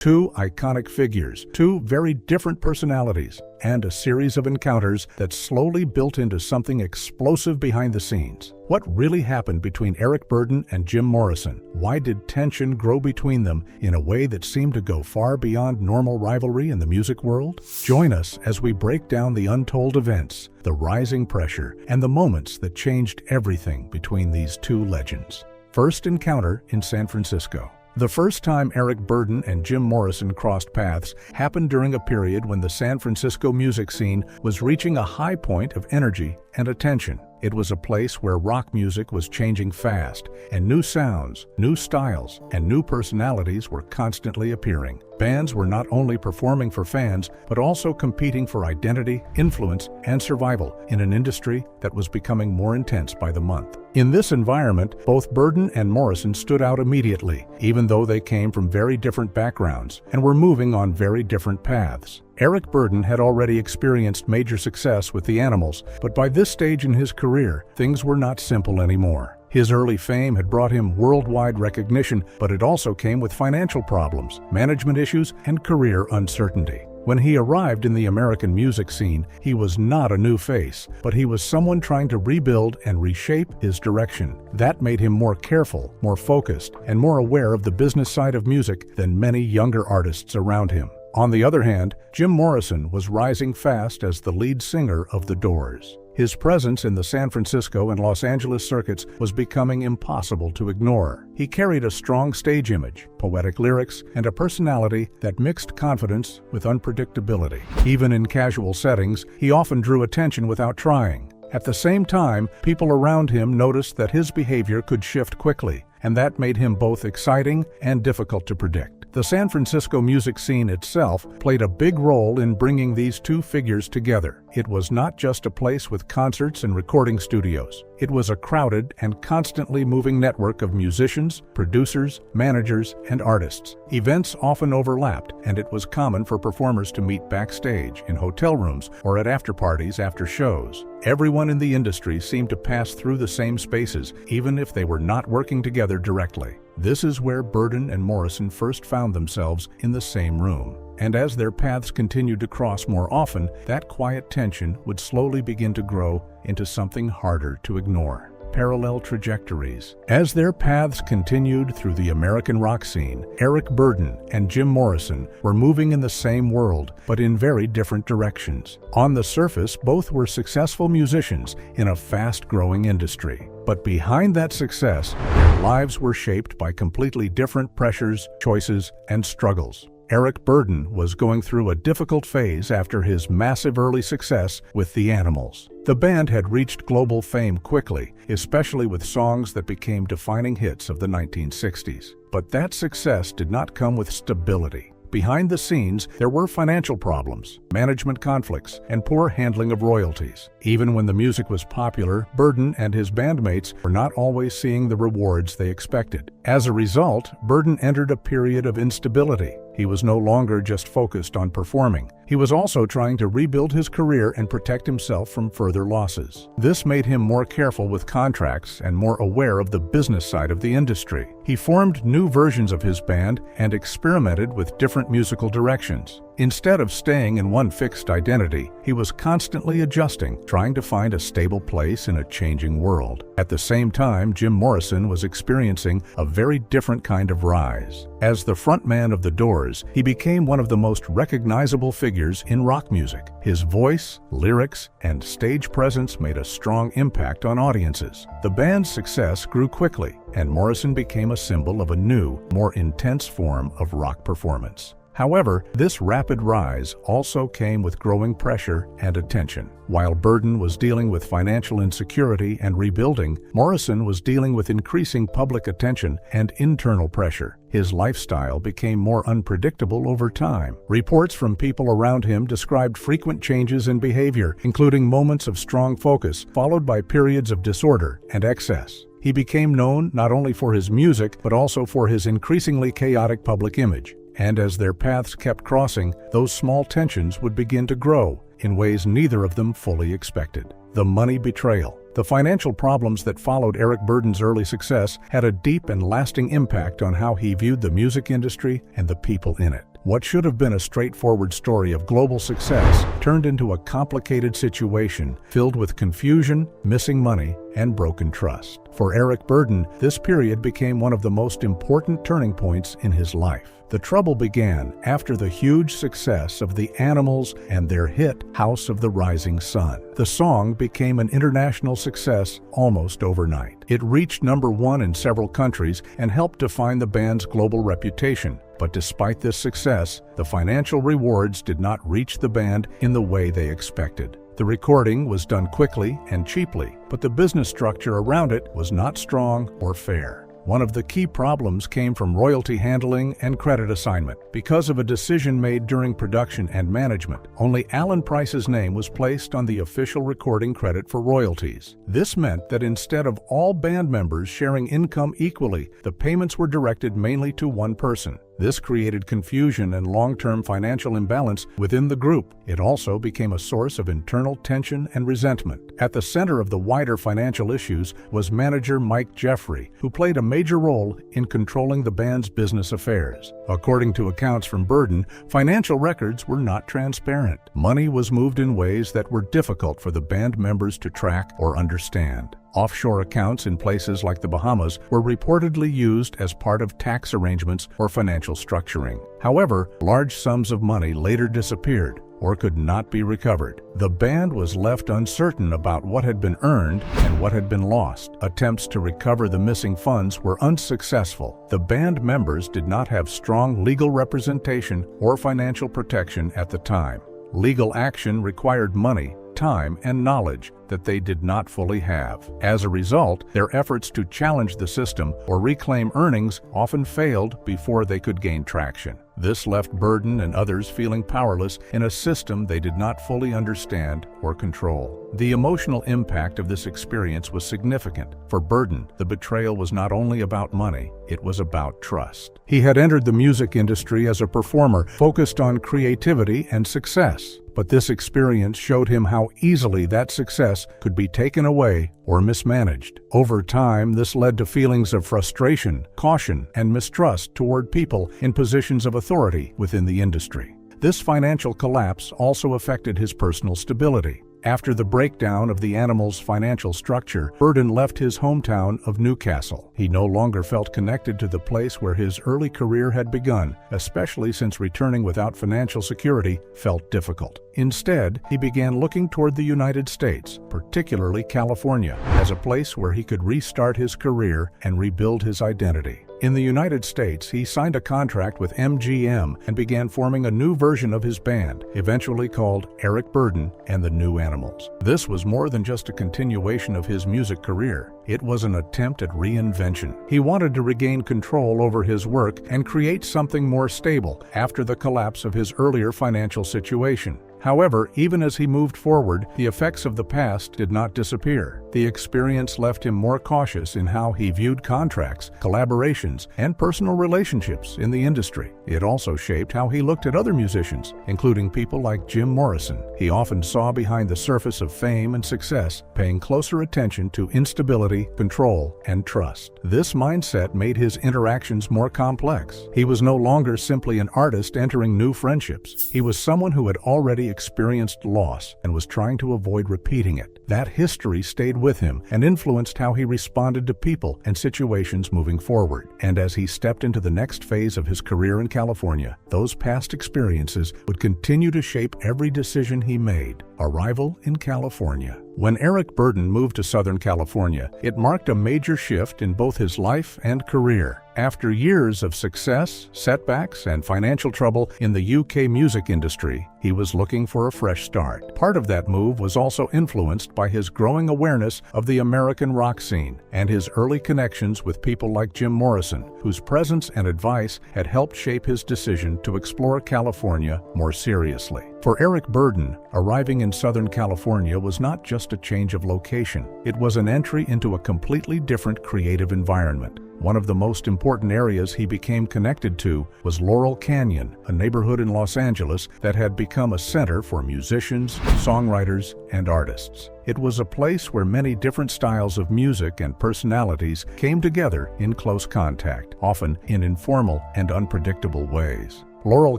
Two iconic figures, two very different personalities, and a series of encounters that slowly built into something explosive behind the scenes. What really happened between Eric Burdon and Jim Morrison? Why did tension grow between them in a way that seemed to go far beyond normal rivalry in the music world? Join us as we break down the untold events, the rising pressure, and the moments that changed everything between these two legends. First encounter in San Francisco. The first time Eric Burdon and Jim Morrison crossed paths happened during a period when the San Francisco music scene was reaching a high point of energy and attention. It was a place where rock music was changing fast, and new sounds, new styles, and new personalities were constantly appearing. Bands were not only performing for fans, but also competing for identity, influence, and survival in an industry that was becoming more intense by the month. In this environment, both Burdon and Morrison stood out immediately, even though they came from very different backgrounds and were moving on very different paths. Eric Burdon had already experienced major success with the Animals, but by this stage in his career, things were not simple anymore. His early fame had brought him worldwide recognition, but it also came with financial problems, management issues, and career uncertainty. When he arrived in the American music scene, he was not a new face, but he was someone trying to rebuild and reshape his direction. That made him more careful, more focused, and more aware of the business side of music than many younger artists around him. On the other hand, Jim Morrison was rising fast as the lead singer of The Doors. His presence in the San Francisco and Los Angeles circuits was becoming impossible to ignore. He carried a strong stage image, poetic lyrics, and a personality that mixed confidence with unpredictability. Even in casual settings, he often drew attention without trying. At the same time, people around him noticed that his behavior could shift quickly, and that made him both exciting and difficult to predict. The San Francisco music scene itself played a big role in bringing these two figures together. It was not just a place with concerts and recording studios. It was a crowded and constantly moving network of musicians, producers, managers, and artists. Events often overlapped, and it was common for performers to meet backstage, in hotel rooms, or at after-parties after shows. Everyone in the industry seemed to pass through the same spaces, even if they were not working together directly. This is where Burdon and Morrison first found themselves in the same room. And as their paths continued to cross more often, that quiet tension would slowly begin to grow into something harder to ignore. Parallel trajectories. As their paths continued through the American rock scene, Eric Burdon and Jim Morrison were moving in the same world, but in very different directions. On the surface, both were successful musicians in a fast-growing industry. But behind that success, their lives were shaped by completely different pressures, choices, and struggles. Eric Burdon was going through a difficult phase after his massive early success with the Animals. The band had reached global fame quickly, especially with songs that became defining hits of the 1960s. But that success did not come with stability. Behind the scenes, there were financial problems, management conflicts, and poor handling of royalties. Even when the music was popular, Burdon and his bandmates were not always seeing the rewards they expected. As a result, Burdon entered a period of instability. He was no longer just focused on performing. He was also trying to rebuild his career and protect himself from further losses. This made him more careful with contracts and more aware of the business side of the industry. He formed new versions of his band and experimented with different musical directions. Instead of staying in one fixed identity, he was constantly adjusting, trying to find a stable place in a changing world. At the same time, Jim Morrison was experiencing a very different kind of rise. As the frontman of The Doors, he became one of the most recognizable figures in rock music. His voice, lyrics, and stage presence made a strong impact on audiences. The band's success grew quickly, and Morrison became a symbol of a new, more intense form of rock performance. However, this rapid rise also came with growing pressure and attention. While Burdon was dealing with financial insecurity and rebuilding, Morrison was dealing with increasing public attention and internal pressure. His lifestyle became more unpredictable over time. Reports from people around him described frequent changes in behavior, including moments of strong focus, followed by periods of disorder and excess. He became known not only for his music, but also for his increasingly chaotic public image. And as their paths kept crossing, those small tensions would begin to grow in ways neither of them fully expected. The money betrayal. The financial problems that followed Eric Burdon's early success had a deep and lasting impact on how he viewed the music industry and the people in it. What should have been a straightforward story of global success turned into a complicated situation filled with confusion, missing money, and broken trust. For Eric Burdon, this period became one of the most important turning points in his life. The trouble began after the huge success of the Animals and their hit House of the Rising Sun. The song became an international success almost overnight. It reached #1 in several countries and helped define the band's global reputation. But despite this success, the financial rewards did not reach the band in the way they expected. The recording was done quickly and cheaply, but the business structure around it was not strong or fair. One of the key problems came from royalty handling and credit assignment. Because of a decision made during production and management, only Alan Price's name was placed on the official recording credit for royalties. This meant that instead of all band members sharing income equally, the payments were directed mainly to one person. This created confusion and long-term financial imbalance within the group. It also became a source of internal tension and resentment. At the center of the wider financial issues was manager Mike Jeffrey, who played a major role in controlling the band's business affairs. According to accounts from Burdon, financial records were not transparent. Money was moved in ways that were difficult for the band members to track or understand. Offshore accounts in places like the Bahamas were reportedly used as part of tax arrangements or financial structuring. However, large sums of money later disappeared or could not be recovered. The band was left uncertain about what had been earned and what had been lost. Attempts to recover the missing funds were unsuccessful. The band members did not have strong legal representation or financial protection at the time. Legal action required money, time, and knowledge that they did not fully have. As a result, their efforts to challenge the system or reclaim earnings often failed before they could gain traction. This left Burdon and others feeling powerless in a system they did not fully understand or control. The emotional impact of this experience was significant. For Burdon, the betrayal was not only about money, it was about trust. He had entered the music industry as a performer focused on creativity and success. But this experience showed him how easily that success could be taken away or mismanaged. Over time, this led to feelings of frustration, caution, and mistrust toward people in positions of authority within the industry. This financial collapse also affected his personal stability. After the breakdown of the Animals' financial structure, Burdon left his hometown of Newcastle. He no longer felt connected to the place where his early career had begun, especially since returning without financial security felt difficult. Instead, he began looking toward the United States, particularly California, as a place where he could restart his career and rebuild his identity. In the United States, he signed a contract with MGM and began forming a new version of his band, eventually called Eric Burdon and the New Animals. This was more than just a continuation of his music career. It was an attempt at reinvention. He wanted to regain control over his work and create something more stable after the collapse of his earlier financial situation. However, even as he moved forward, the effects of the past did not disappear. The experience left him more cautious in how he viewed contracts, collaborations, and personal relationships in the industry. It also shaped how he looked at other musicians, including people like Jim Morrison. He often saw behind the surface of fame and success, paying closer attention to instability, control, and trust. This mindset made his interactions more complex. He was no longer simply an artist entering new friendships. He was someone who had already experienced loss and was trying to avoid repeating it. That history stayed with him and influenced how he responded to people and situations moving forward. And as he stepped into the next phase of his career in California, those past experiences would continue to shape every decision he made. Arrival in California. When Eric Burdon moved to Southern California, it marked a major shift in both his life and career. After years of success, setbacks, and financial trouble in the UK music industry, he was looking for a fresh start. Part of that move was also influenced by his growing awareness of the American rock scene and his early connections with people like Jim Morrison, whose presence and advice had helped shape his decision to explore California more seriously. For Eric Burdon, arriving in Southern California was not just a change of location. It was an entry into a completely different creative environment. One of the most important areas he became connected to was Laurel Canyon, a neighborhood in Los Angeles that had become a center for musicians, songwriters, and artists. It was a place where many different styles of music and personalities came together in close contact, often in informal and unpredictable ways. Laurel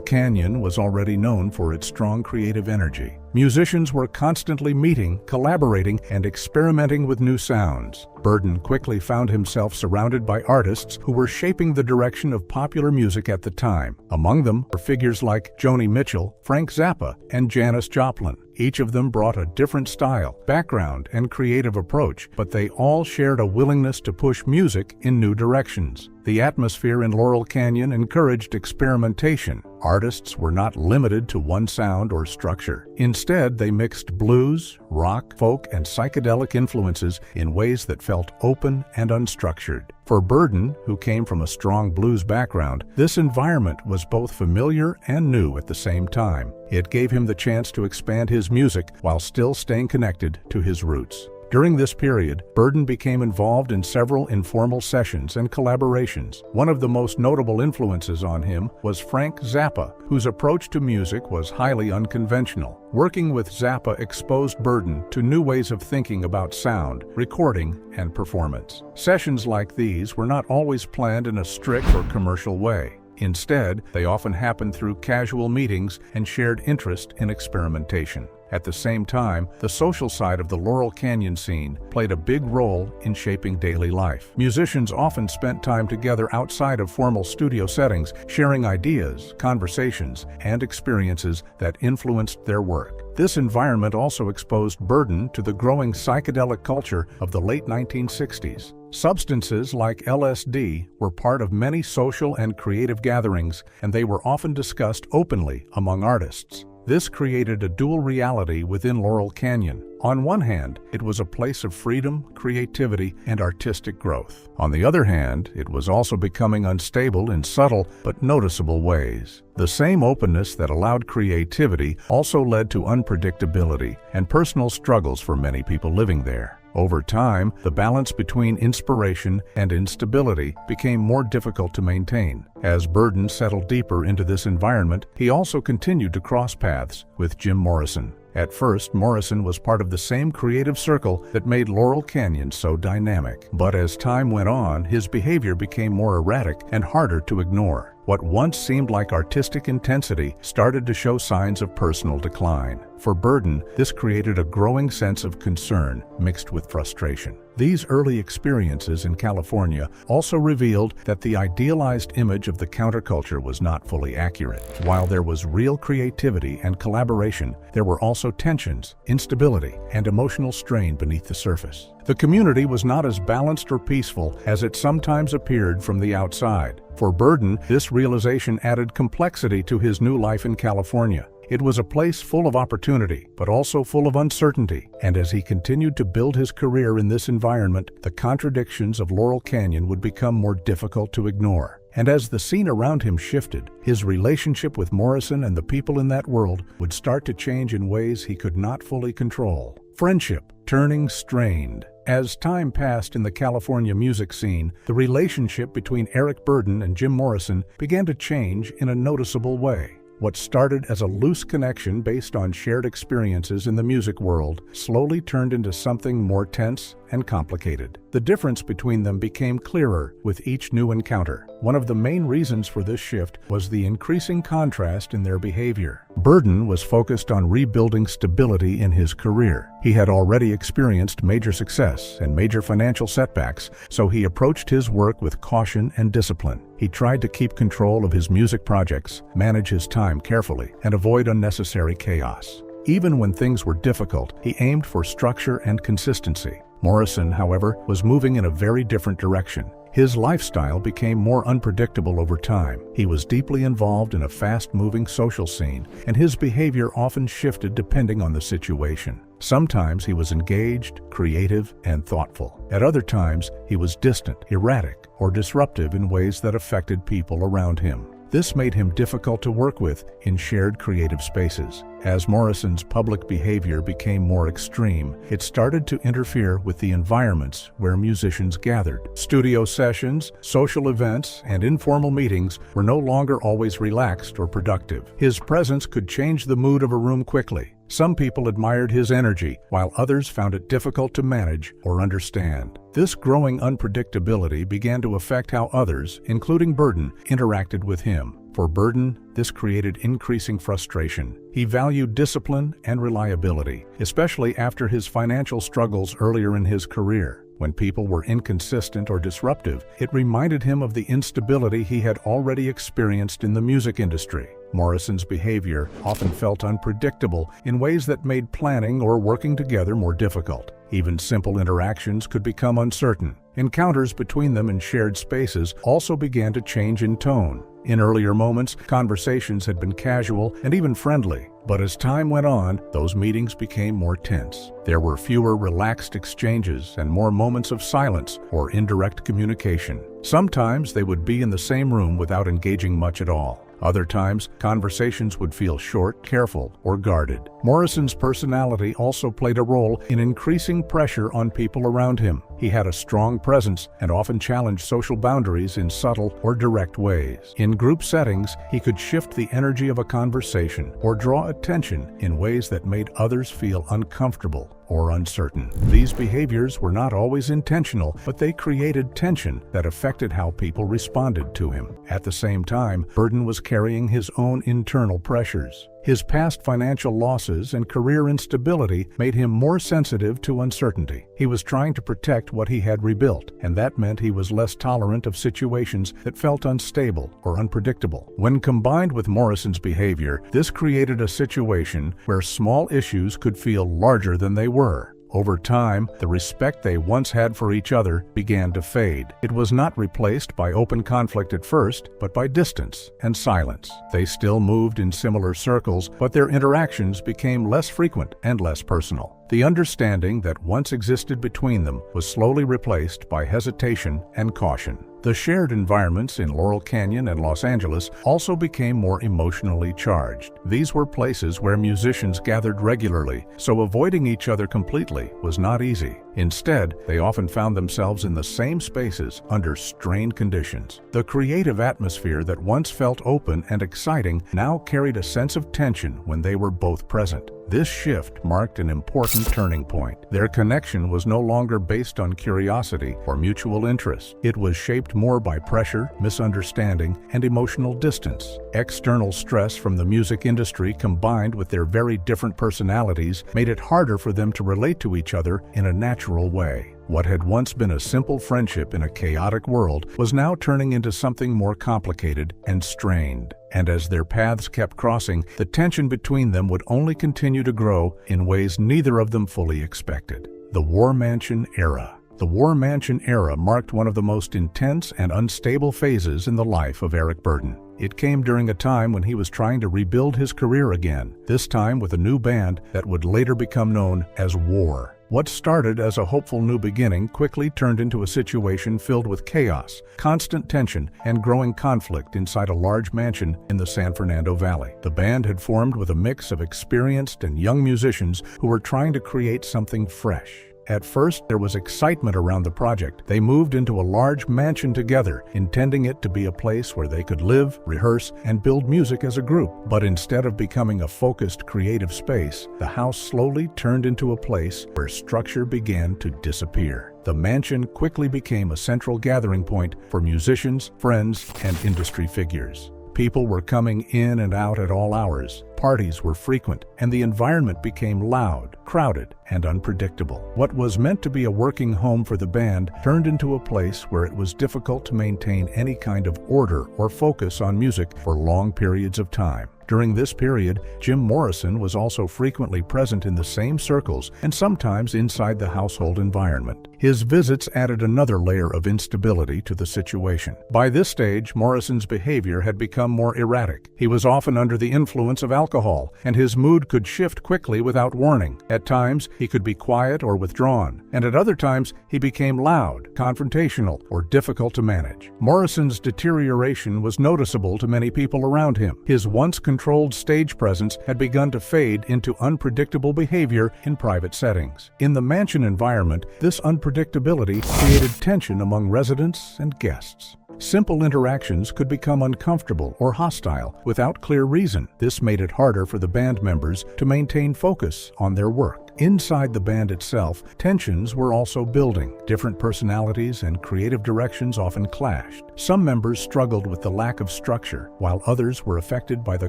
Canyon was already known for its strong creative energy. Musicians were constantly meeting, collaborating, and experimenting with new sounds. Burdon quickly found himself surrounded by artists who were shaping the direction of popular music at the time. Among them were figures like Joni Mitchell, Frank Zappa, and Janis Joplin. Each of them brought a different style, background, and creative approach, but they all shared a willingness to push music in new directions. The atmosphere in Laurel Canyon encouraged experimentation. Artists were not limited to one sound or structure. Instead, they mixed blues, rock, folk, and psychedelic influences in ways that felt open and unstructured. For Burdon, who came from a strong blues background, this environment was both familiar and new at the same time. It gave him the chance to expand his music while still staying connected to his roots. During this period, Burdon became involved in several informal sessions and collaborations. One of the most notable influences on him was Frank Zappa, whose approach to music was highly unconventional. Working with Zappa exposed Burdon to new ways of thinking about sound, recording, and performance. Sessions like these were not always planned in a strict or commercial way. Instead, they often happened through casual meetings and shared interest in experimentation. At the same time, the social side of the Laurel Canyon scene played a big role in shaping daily life. Musicians often spent time together outside of formal studio settings, sharing ideas, conversations, and experiences that influenced their work. This environment also exposed Burdon to the growing psychedelic culture of the late 1960s. Substances like LSD were part of many social and creative gatherings, and they were often discussed openly among artists. This created a dual reality within Laurel Canyon. On one hand, it was a place of freedom, creativity, and artistic growth. On the other hand, it was also becoming unstable in subtle but noticeable ways. The same openness that allowed creativity also led to unpredictability and personal struggles for many people living there. Over time, the balance between inspiration and instability became more difficult to maintain. As Burdon settled deeper into this environment, he also continued to cross paths with Jim Morrison. At first, Morrison was part of the same creative circle that made Laurel Canyon so dynamic. But as time went on, his behavior became more erratic and harder to ignore. What once seemed like artistic intensity started to show signs of personal decline. For Burdon, this created a growing sense of concern mixed with frustration. These early experiences in California also revealed that the idealized image of the counterculture was not fully accurate. While there was real creativity and collaboration, there were also tensions, instability, and emotional strain beneath the surface. The community was not as balanced or peaceful as it sometimes appeared from the outside. For Burdon, this realization added complexity to his new life in California. It was a place full of opportunity, but also full of uncertainty. And as he continued to build his career in this environment, the contradictions of Laurel Canyon would become more difficult to ignore. And as the scene around him shifted, his relationship with Morrison and the people in that world would start to change in ways he could not fully control. Friendship turning strained. As time passed in the California music scene, the relationship between Eric Burdon and Jim Morrison began to change in a noticeable way. What started as a loose connection based on shared experiences in the music world slowly turned into something more tense and complicated. The difference between them became clearer with each new encounter. One of the main reasons for this shift was the increasing contrast in their behavior. Burdon was focused on rebuilding stability in his career. He had already experienced major success and major financial setbacks, so he approached his work with caution and discipline. He tried to keep control of his music projects, manage his time carefully, and avoid unnecessary chaos. Even when things were difficult, he aimed for structure and consistency. Morrison, however, was moving in a very different direction. His lifestyle became more unpredictable over time. He was deeply involved in a fast-moving social scene, and his behavior often shifted depending on the situation. Sometimes he was engaged, creative, and thoughtful. At other times, he was distant, erratic, or disruptive in ways that affected people around him. This made him difficult to work with in shared creative spaces. As Morrison's public behavior became more extreme, it started to interfere with the environments where musicians gathered. Studio sessions, social events, and informal meetings were no longer always relaxed or productive. His presence could change the mood of a room quickly, Some people admired his energy, while others found it difficult to manage or understand. This growing unpredictability began to affect how others, including Burdon, interacted with him. For Burdon, this created increasing frustration. He valued discipline and reliability, especially after his financial struggles earlier in his career. When people were inconsistent or disruptive, it reminded him of the instability he had already experienced in the music industry. Morrison's behavior often felt unpredictable in ways that made planning or working together more difficult. Even simple interactions could become uncertain. Encounters between them in shared spaces also began to change in tone. In earlier moments, conversations had been casual and even friendly, but as time went on, those meetings became more tense. There were fewer relaxed exchanges and more moments of silence or indirect communication. Sometimes they would be in the same room without engaging much at all. Other times, conversations would feel short, careful, or guarded. Morrison's personality also played a role in increasing pressure on people around him. He had a strong presence and often challenged social boundaries in subtle or direct ways. In group settings, he could shift the energy of a conversation or draw attention in ways that made others feel uncomfortable or uncertain. These behaviors were not always intentional, but they created tension that affected how people responded to him. At the same time, Burdon was carrying his own internal pressures. His past financial losses and career instability made him more sensitive to uncertainty. He was trying to protect what he had rebuilt, and that meant he was less tolerant of situations that felt unstable or unpredictable. When combined with Morrison's behavior, this created a situation where small issues could feel larger than they were. Over time, the respect they once had for each other began to fade. It was not replaced by open conflict at first, but by distance and silence. They still moved in similar circles, but their interactions became less frequent and less personal. The understanding that once existed between them was slowly replaced by hesitation and caution. The shared environments in Laurel Canyon and Los Angeles also became more emotionally charged. These were places where musicians gathered regularly, so avoiding each other completely was not easy. Instead, they often found themselves in the same spaces under strained conditions. The creative atmosphere that once felt open and exciting now carried a sense of tension when they were both present. This shift marked an important turning point. Their connection was no longer based on curiosity or mutual interest. It was shaped more by pressure, misunderstanding, and emotional distance. External stress from the music industry combined with their very different personalities made it harder for them to relate to each other in a natural way. What had once been a simple friendship in a chaotic world was now turning into something more complicated and strained. And as their paths kept crossing, the tension between them would only continue to grow in ways neither of them fully expected. The War Mansion Era. The War Mansion era marked one of the most intense and unstable phases in the life of Eric Burdon. It came during a time when he was trying to rebuild his career again, this time with a new band that would later become known as War. What started as a hopeful new beginning quickly turned into a situation filled with chaos, constant tension, and growing conflict inside a large mansion in the San Fernando Valley. The band had formed with a mix of experienced and young musicians who were trying to create something fresh. At first, there was excitement around the project. They moved into a large mansion together, intending it to be a place where they could live, rehearse, and build music as a group. But instead of becoming a focused, creative space, the house slowly turned into a place where structure began to disappear. The mansion quickly became a central gathering point for musicians, friends, and industry figures. People were coming in and out at all hours. Parties were frequent, and the environment became loud, crowded, and unpredictable. What was meant to be a working home for the band turned into a place where it was difficult to maintain any kind of order or focus on music for long periods of time. During this period, Jim Morrison was also frequently present in the same circles and sometimes inside the household environment. His visits added another layer of instability to the situation. By this stage, Morrison's behavior had become more erratic. He was often under the influence of alcohol, and his mood could shift quickly without warning. At times, he could be quiet or withdrawn, and at other times, he became loud, confrontational, or difficult to manage. Morrison's deterioration was noticeable to many people around him. His once controlled stage presence had begun to fade into unpredictable behavior in private settings. In the mansion environment, this unpredictability created tension among residents and guests. Simple interactions could become uncomfortable or hostile without clear reason. This made it harder for the band members to maintain focus on their work. Inside the band itself, tensions were also building. Different personalities and creative directions often clashed. Some members struggled with the lack of structure, while others were affected by the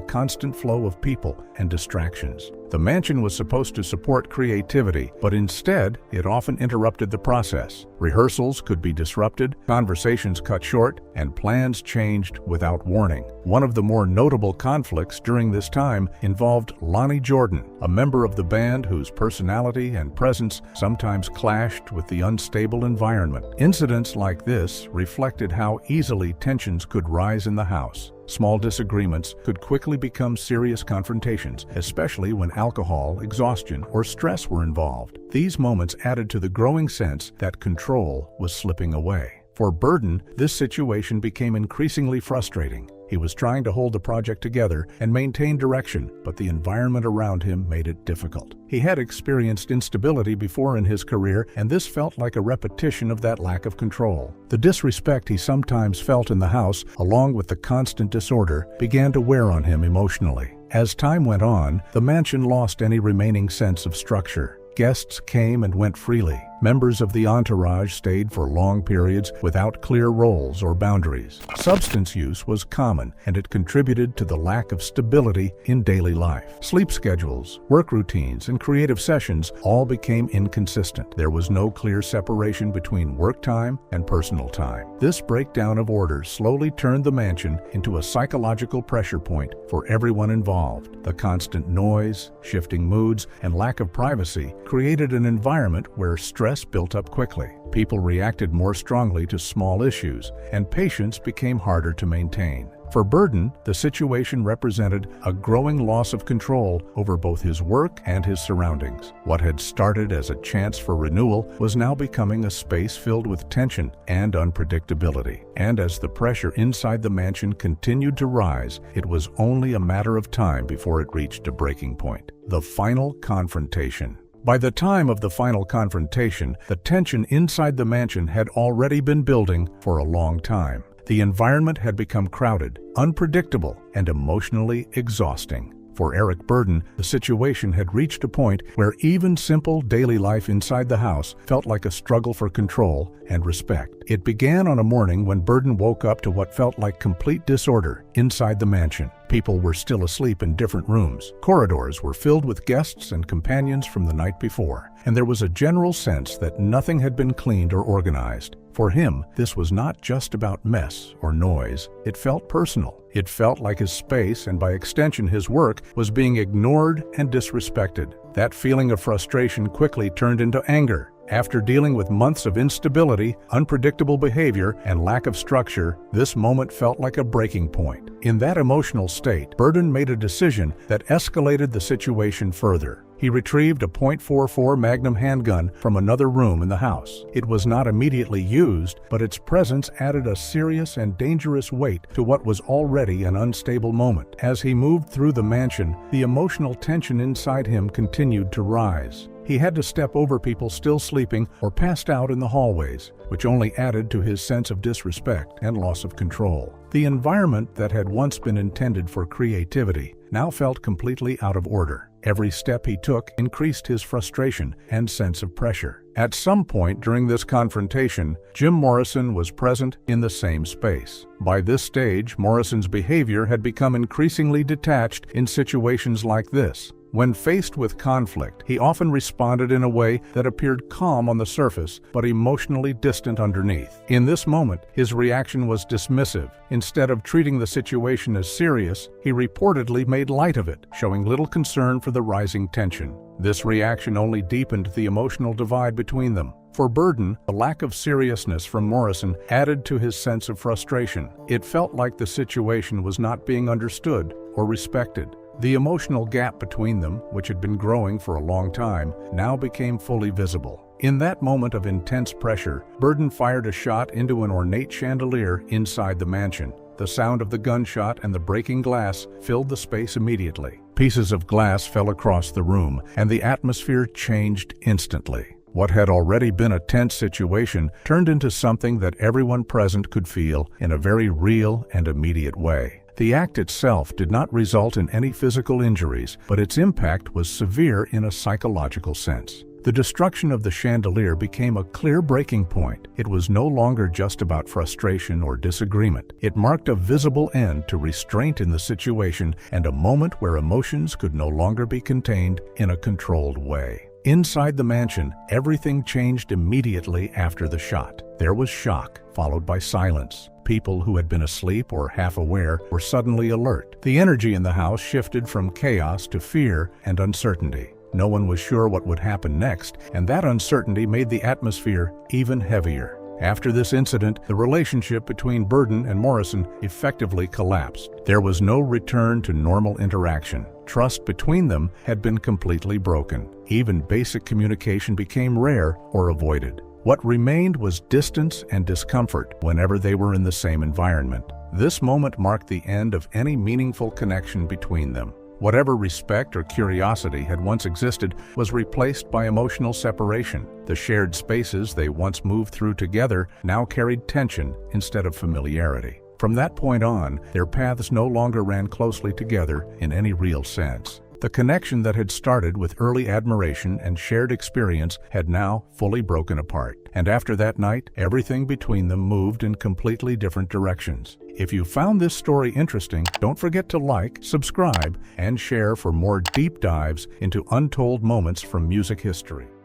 constant flow of people and distractions. The mansion was supposed to support creativity, but instead, it often interrupted the process. Rehearsals could be disrupted, conversations cut short, and plans changed without warning. One of the more notable conflicts during this time involved Lonnie Jordan, a member of the band whose personality and presence sometimes clashed with the unstable environment. Incidents like this reflected how easily tensions could rise in the house. Small disagreements could quickly become serious confrontations, especially when alcohol, exhaustion, or stress were involved. These moments added to the growing sense that control was slipping away. For Burdon, this situation became increasingly frustrating. He was trying to hold the project together and maintain direction, but the environment around him made it difficult. He had experienced instability before in his career, and this felt like a repetition of that lack of control. The disrespect he sometimes felt in the house, along with the constant disorder, began to wear on him emotionally. As time went on, the mansion lost any remaining sense of structure. Guests came and went freely. Members of the entourage stayed for long periods without clear roles or boundaries. Substance use was common, and it contributed to the lack of stability in daily life. Sleep schedules, work routines, and creative sessions all became inconsistent. There was no clear separation between work time and personal time. This breakdown of order slowly turned the mansion into a psychological pressure point for everyone involved. The constant noise, shifting moods, and lack of privacy created an environment where stress built up quickly. People reacted more strongly to small issues, and patience became harder to maintain. For Burdon, the situation represented a growing loss of control over both his work and his surroundings. What had started as a chance for renewal was now becoming a space filled with tension and unpredictability. And as the pressure inside the mansion continued to rise, it was only a matter of time before it reached a breaking point. The final confrontation. By the time of the final confrontation, the tension inside the mansion had already been building for a long time. The environment had become crowded, unpredictable, and emotionally exhausting. For Eric Burdon, the situation had reached a point where even simple daily life inside the house felt like a struggle for control and respect. It began on a morning when Burdon woke up to what felt like complete disorder inside the mansion. People were still asleep in different rooms. Corridors were filled with guests and companions from the night before, and there was a general sense that nothing had been cleaned or organized. For him, this was not just about mess or noise. It felt personal. It felt like his space, and by extension his work, was being ignored and disrespected. That feeling of frustration quickly turned into anger. After dealing with months of instability, unpredictable behavior, and lack of structure, this moment felt like a breaking point. In that emotional state, Burdon made a decision that escalated the situation further. He retrieved a .44 Magnum handgun from another room in the house. It was not immediately used, but its presence added a serious and dangerous weight to what was already an unstable moment. As he moved through the mansion, the emotional tension inside him continued to rise. He had to step over people still sleeping or passed out in the hallways, which only added to his sense of disrespect and loss of control. The environment that had once been intended for creativity now felt completely out of order. Every step he took increased his frustration and sense of pressure. At some point during this confrontation, Jim Morrison was present in the same space. By this stage, Morrison's behavior had become increasingly detached in situations like this. When faced with conflict, he often responded in a way that appeared calm on the surface, but emotionally distant underneath. In this moment, his reaction was dismissive. Instead of treating the situation as serious, he reportedly made light of it, showing little concern for the rising tension. This reaction only deepened the emotional divide between them. For Burdon, the lack of seriousness from Morrison added to his sense of frustration. It felt like the situation was not being understood or respected. The emotional gap between them, which had been growing for a long time, now became fully visible. In that moment of intense pressure, Burdon fired a shot into an ornate chandelier inside the mansion. The sound of the gunshot and the breaking glass filled the space immediately. Pieces of glass fell across the room, and the atmosphere changed instantly. What had already been a tense situation turned into something that everyone present could feel in a very real and immediate way. The act itself did not result in any physical injuries, but its impact was severe in a psychological sense. The destruction of the chandelier became a clear breaking point. It was no longer just about frustration or disagreement. It marked a visible end to restraint in the situation and a moment where emotions could no longer be contained in a controlled way. Inside the mansion, everything changed immediately after the shot. There was shock, followed by silence. People who had been asleep or half aware were suddenly alert. The energy in the house shifted from chaos to fear and uncertainty. No one was sure what would happen next, and that uncertainty made the atmosphere even heavier. After this incident, the relationship between Burdon and Morrison effectively collapsed. There was no return to normal interaction. Trust between them had been completely broken. Even basic communication became rare or avoided. What remained was distance and discomfort whenever they were in the same environment. This moment marked the end of any meaningful connection between them. Whatever respect or curiosity had once existed was replaced by emotional separation. The shared spaces they once moved through together now carried tension instead of familiarity. From that point on, their paths no longer ran closely together in any real sense. The connection that had started with early admiration and shared experience had now fully broken apart. And after that night, everything between them moved in completely different directions. If you found this story interesting, don't forget to like, subscribe, and share for more deep dives into untold moments from music history.